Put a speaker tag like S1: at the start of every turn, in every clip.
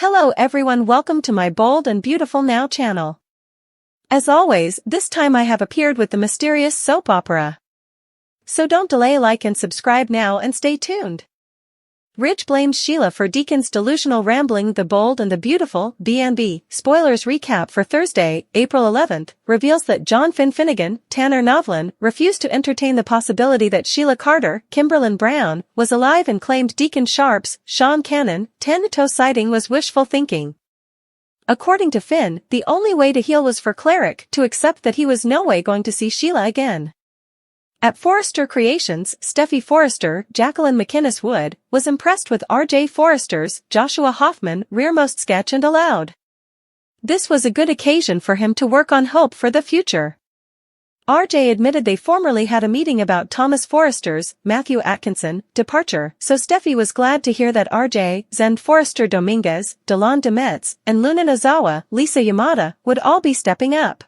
S1: Hello everyone, welcome to my Bold and Beautiful Now channel. As always, this time I have appeared with the mysterious soap opera. So don't delay, like and subscribe now and stay tuned. Ridge blames Sheila for Deacon's delusional rambling. The Bold and the Beautiful, B&B, spoilers recap for Thursday, April 11th, reveals that John Finnegan, Tanner Novlin, refused to entertain the possibility that Sheila Carter, Kimberlyn Brown, was alive and claimed Deacon Sharp's, Sean Cannon, Tanito sighting was wishful thinking. According to Finn, the only way to heal was for Cleric to accept that he was no way going to see Sheila again. At Forrester Creations, Steffi Forrester, Jacqueline McInnes Wood, was impressed with R.J. Forrester's, Joshua Hoffman, rearmost sketch and allowed. This was a good occasion for him to work on hope for the future. R.J. admitted they formerly had a meeting about Thomas Forrester's, Matthew Atkinson, departure, so Steffi was glad to hear that R.J., Zend Forrester Dominguez, Delon Demetz, and Luna Nozawa, Lisa Yamada, would all be stepping up.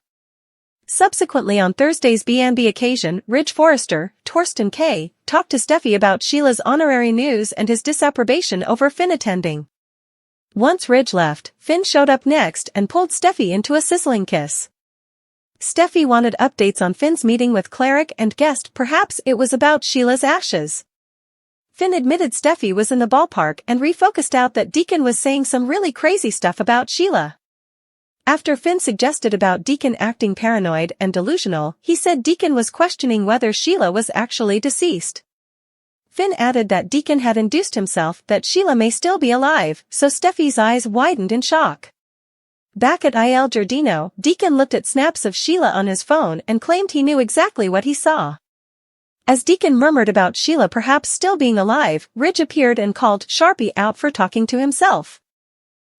S1: Subsequently on Thursday's B&B occasion, Ridge Forrester, Torsten K., talked to Steffi about Sheila's honorary news and his disapprobation over Finn attending. Once Ridge left, Finn showed up next and pulled Steffi into a sizzling kiss. Steffi wanted updates on Finn's meeting with Cleric and guessed perhaps it was about Sheila's ashes. Finn admitted Steffi was in the ballpark and refocused out that Deacon was saying some really crazy stuff about Sheila. After Finn suggested about Deacon acting paranoid and delusional, he said Deacon was questioning whether Sheila was actually deceased. Finn added that Deacon had induced himself that Sheila may still be alive, so Steffi's eyes widened in shock. Back at Il Giardino, Deacon looked at snaps of Sheila on his phone and claimed he knew exactly what he saw. As Deacon murmured about Sheila perhaps still being alive, Ridge appeared and called Sharpie out for talking to himself.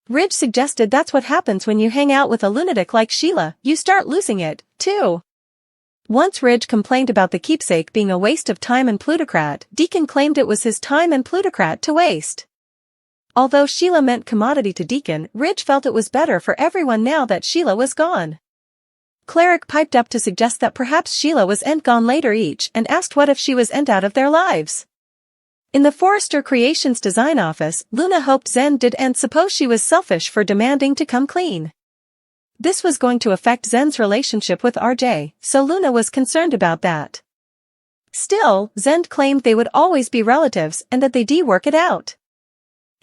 S1: Ridge suggested that's what happens when you hang out with a lunatic like Sheila, you start losing it, too. Once Ridge complained about the keepsake being a waste of time and plutocrat, Deacon claimed it was his time and plutocrat to waste. Although Sheila meant commodity to Deacon, Ridge felt it was better for everyone now that Sheila was gone. Cleric piped up to suggest that perhaps Sheila was gone later each and asked what if she was out of their lives. In the Forrester Creations design office, Luna hoped Zend did and suppose she was selfish for demanding to come clean. This was going to affect Zend's relationship with RJ, so Luna was concerned about that. Still, Zend claimed they would always be relatives and that they'd work it out.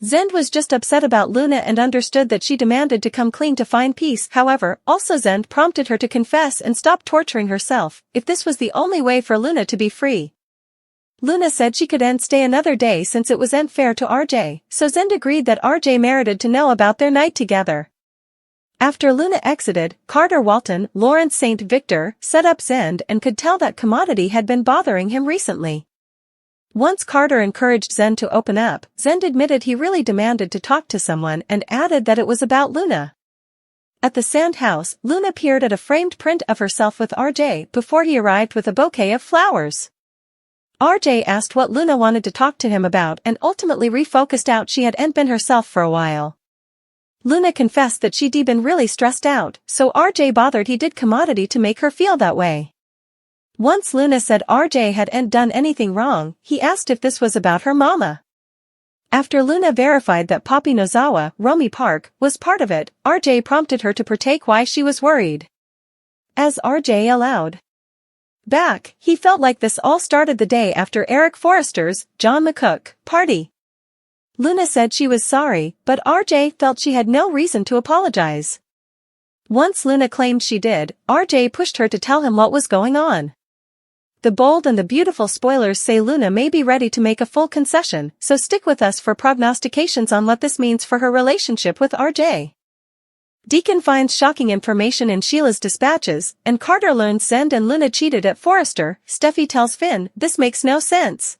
S1: Zend was just upset about Luna and understood that she demanded to come clean to find peace. However, also Zend prompted her to confess and stop torturing herself, if this was the only way for Luna to be free. Luna said she could stay another day since it was fair to RJ, so Zend agreed that RJ merited to know about their night together. After Luna exited, Carter Walton, Lawrence St. Victor, set up Zend and could tell that commodity had been bothering him recently. Once Carter encouraged Zend to open up, Zend admitted he really demanded to talk to someone and added that it was about Luna. At the sand house, Luna peered at a framed print of herself with RJ before he arrived with a bouquet of flowers. RJ asked what Luna wanted to talk to him about and ultimately refocused out she had been herself for a while. Luna confessed that she'd been really stressed out, so RJ bothered he did commodity to make her feel that way. Once Luna said RJ hadn't done anything wrong, he asked if this was about her mama. After Luna verified that Poppy Nozawa, Romy Park, was part of it, RJ prompted her to partake why she was worried. As RJ allowed. Back, he felt like this all started the day after Eric Forrester's, John McCook, party. Luna said she was sorry, but RJ felt she had no reason to apologize. Once Luna claimed she did, RJ pushed her to tell him what was going on. The Bold and the Beautiful spoilers say Luna may be ready to make a full concession, so stick with us for prognostications on what this means for her relationship with RJ. Deacon finds shocking information in Sheila's dispatches, and Carter learns Zend and Luna cheated at Forrester. Steffi tells Finn, this makes no sense.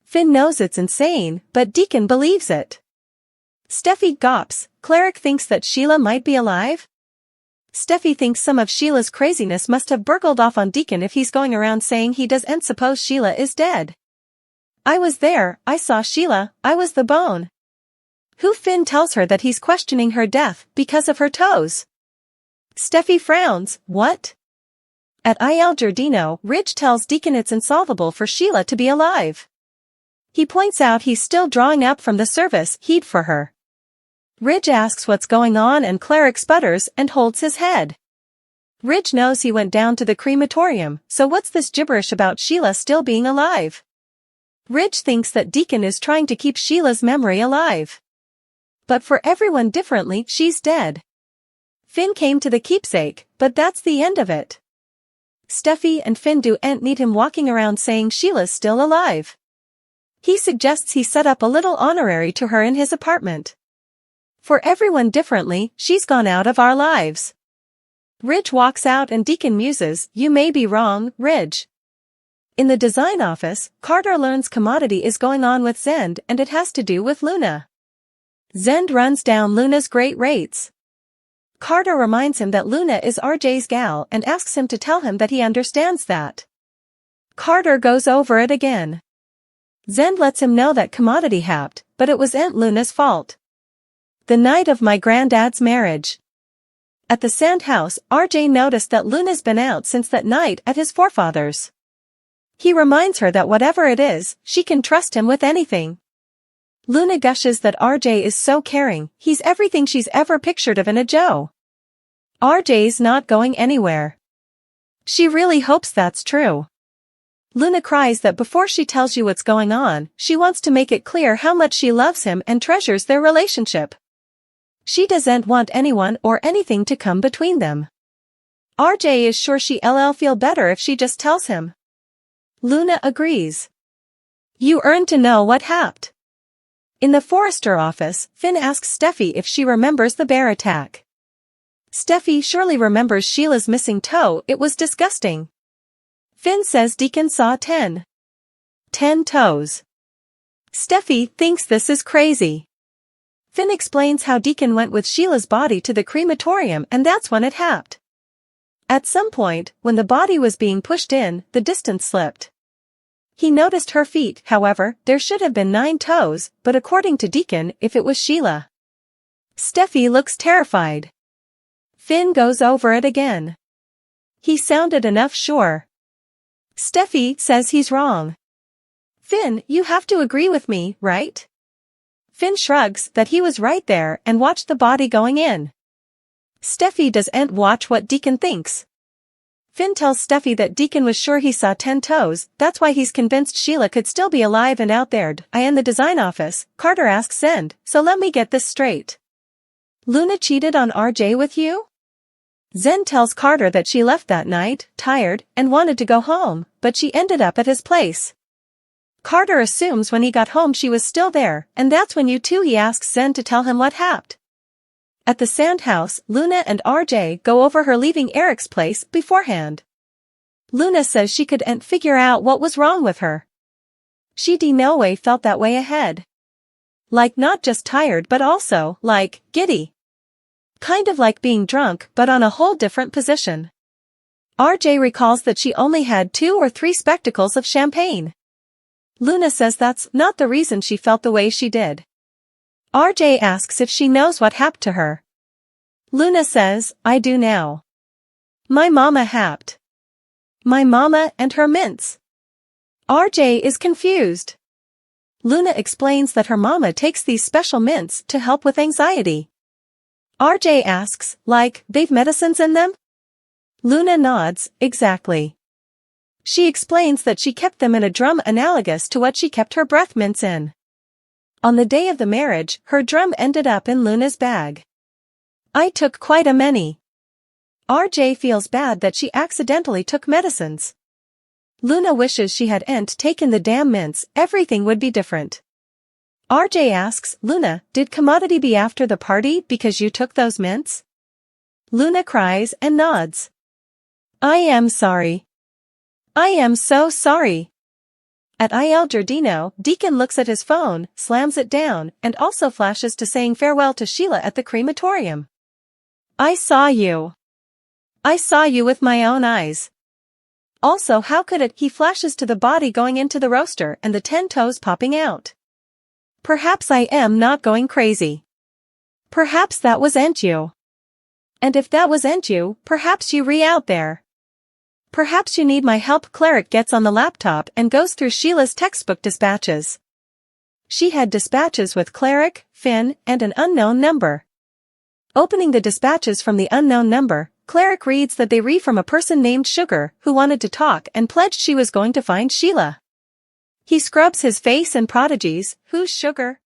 S1: Finn knows it's insane, but Deacon believes it. Steffi gawps, Cleric thinks that Sheila might be alive? Steffi thinks some of Sheila's craziness must have burgled off on Deacon if he's going around saying he doesn't suppose Sheila is dead. I was there, I saw Sheila, I was the bone. Who Finn tells her that he's questioning her death because of her toes. Steffi frowns, what? At Il Giardino, Ridge tells Deacon it's insolvable for Sheila to be alive. He points out he's still drawing up from the service he'd for her. Ridge asks what's going on and Cleric sputters and holds his head. Ridge knows he went down to the crematorium, so what's this gibberish about Sheila still being alive? Ridge thinks that Deacon is trying to keep Sheila's memory alive. But for everyone differently, she's dead. Finn came to the keepsake, but that's the end of it. Steffi and Finn don't need him walking around saying Sheila's still alive. He suggests he set up a little honorary to her in his apartment. For everyone differently, she's gone out of our lives. Ridge walks out and Deacon muses, "You may be wrong, Ridge." In the design office, Carter learns commodity is going on with Zend and it has to do with Luna. Zend runs down Luna's great rates. Carter reminds him that Luna is RJ's gal and asks him to tell him that he understands that. Carter goes over it again. Zend lets him know that commodity happed, but it was Aunt Luna's fault. The night of my granddad's marriage. At the sand house, RJ noticed that Luna's been out since that night at his forefathers. He reminds her that whatever it is, she can trust him with anything. Luna gushes that RJ is so caring, he's everything she's ever pictured of in a Joe. RJ's not going anywhere. She really hopes that's true. Luna cries that before she tells you what's going on, she wants to make it clear how much she loves him and treasures their relationship. She doesn't want anyone or anything to come between them. RJ is sure she'll feel better if she just tells him. Luna agrees. You earn to know what happened. In the Forrester office, Finn asks Steffi if she remembers the bear attack. Steffi surely remembers Sheila's missing toe, it was disgusting. Finn says Deacon saw 10 toes. Steffi thinks this is crazy. Finn explains how Deacon went with Sheila's body to the crematorium and that's when it happened. At some point, when the body was being pushed in, the distance slipped. He noticed her feet, however, there should have been 9 toes, but according to Deacon, if it was Sheila. Steffi looks terrified. Finn goes over it again. He sounded enough sure. Steffi says he's wrong. Finn, you have to agree with me, right? Finn shrugs that he was right there and watched the body going in. Steffi doesn't watch what Deacon thinks. Finn tells Steffi that Deacon was sure he saw 10 toes, that's why he's convinced Sheila could still be alive and out there. In the design office, Carter asks Zend, so let me get this straight. Luna cheated on RJ with you? Zend tells Carter that she left that night, tired, and wanted to go home, but she ended up at his place. Carter assumes when he got home she was still there, and that's when he asks Zend to tell him what happened. At the sand house, Luna and RJ go over her leaving Eric's place beforehand. Luna says she couldn't figure out what was wrong with her. She no way felt that way ahead. Like not just tired but also, like, giddy. Kind of like being drunk but on a whole different position. RJ recalls that she only had 2 or 3 spectacles of champagne. Luna says that's not the reason she felt the way she did. RJ asks if she knows what happened to her. Luna says, I do now. My mama happened. My mama and her mints. RJ is confused. Luna explains that her mama takes these special mints to help with anxiety. RJ asks, like, they've medicines in them? Luna nods, exactly. She explains that she kept them in a drum analogous to what she kept her breath mints in. On the day of the marriage, her drum ended up in Luna's bag. I took quite a many. RJ feels bad that she accidentally took medicines. Luna wishes she hadn't taken the damn mints, everything would be different. RJ asks, Luna, did commodity be after the party because you took those mints? Luna cries and nods. I am sorry. I am so sorry. At Il Giardino, Deacon looks at his phone, slams it down, and also flashes to saying farewell to Sheila at the crematorium. I saw you. I saw you with my own eyes. Also, how could it? He flashes to the body going into the roaster and the 10 toes popping out. Perhaps I am not going crazy. Perhaps that wasn't you. And if that wasn't you, perhaps you out there. Perhaps you need my help. Cleric gets on the laptop and goes through Sheila's textbook dispatches. she had dispatches with Cleric, Finn, and an unknown number. Opening the dispatches from the unknown number, Cleric reads that they read from a person named Sugar who wanted to talk and pledged she was going to find Sheila. He scrubs his face and prodigies, "Who's Sugar?"